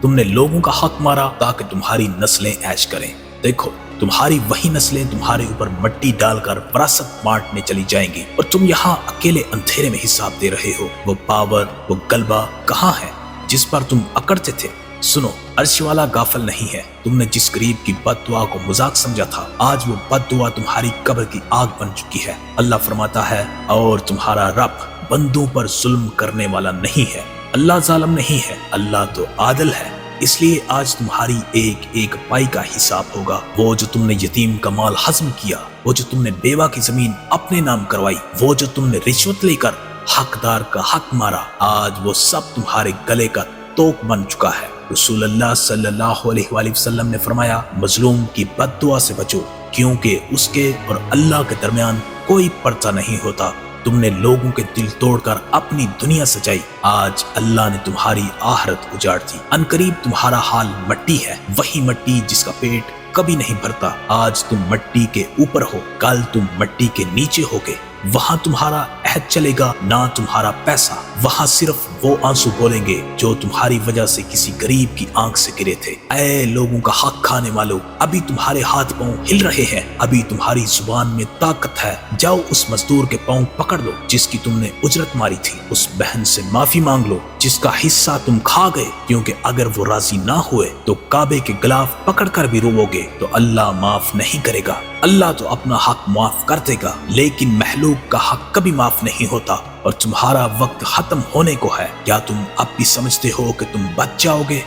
تم نے لوگوں کا حق مارا تاکہ تمہاری نسلیں عیش کریں۔ دیکھو تمہاری وہی نسلیں تمہارے اوپر مٹی ڈال کر وراثت بانٹنے چلی جائیں گی، اور تم یہاں اکیلے اندھیرے میں حساب دے رہے ہو۔ وہ پاور، وہ غلبہ کہاں ہے جس پر تم اکڑتے تھے؟ سنو، عرش والا غافل نہیں ہے۔ تم نے جس غریب کی بد دعا کو مذاق سمجھا تھا، آج وہ بد دعا تمہاری قبر کی آگ بن چکی ہے۔ اللہ فرماتا ہے، اور تمہارا رب بندوں پر ظلم کرنے والا نہیں ہے۔ اللہ ظالم نہیں ہے، اللہ تو عادل ہے۔ اس لیے آج تمہاری ایک ایک پائی کا حساب ہوگا۔ وہ جو تم نے یتیم کا مال ہضم کیا، وہ جو تم نے بیوہ کی زمین اپنے نام کروائی، وہ جو تم نے رشوت لے کر حقدار کا حق مارا، آج وہ سب تمہارے گلے کا توق بن چکا ہے۔ رسول اللہ صلی اللہ علیہ وآلہ وسلم نے فرمایا، مظلوم کی بد دعا سے بچو، کیونکہ اس کے اور اللہ کے درمیان کوئی پردہ نہیں ہوتا۔ تم نے لوگوں کے دل توڑ کر اپنی دنیا سجائی، آج اللہ نے تمہاری آخرت اجاڑ دی۔ عنقریب تمہارا حال مٹی ہے، وہی مٹی جس کا پیٹ کبھی نہیں بھرتا۔ آج تم مٹی کے اوپر ہو، کل تم مٹی کے نیچے ہوگے۔ وہاں تمہارا عہد چلے گا، نہ تمہارا پیسہ۔ وہاں صرف وہ آنسو بولیں گے جو تمہاری وجہ سے کسی غریب کی آنکھ سے گرے تھے۔ اے لوگوں کا حق کھانے والو، ابھی تمہارے ہاتھ پاؤں ہل رہے ہیں، ابھی تمہاری زبان میں طاقت ہے۔ جاؤ اس مزدور کے پاؤں پکڑ لو جس کی تم نے اجرت ماری تھی، اس بہن سے معافی مانگ لو جس کا حصہ تم کھا گئے، کیونکہ اگر وہ راضی نہ ہوئے تو کعبے کے غلاف پکڑ کر بھی روو گے تو اللہ معاف نہیں کرے گا۔ اللہ تو اپنا حق معاف کر دے گا، لیکن مخلوق کا حق کبھی معاف نہیں ہوتا۔ اور تمہارا وقت ختم ہونے کو ہے۔ کیا تم اب بھی سمجھتے ہو کہ تم بچ جاؤ گے؟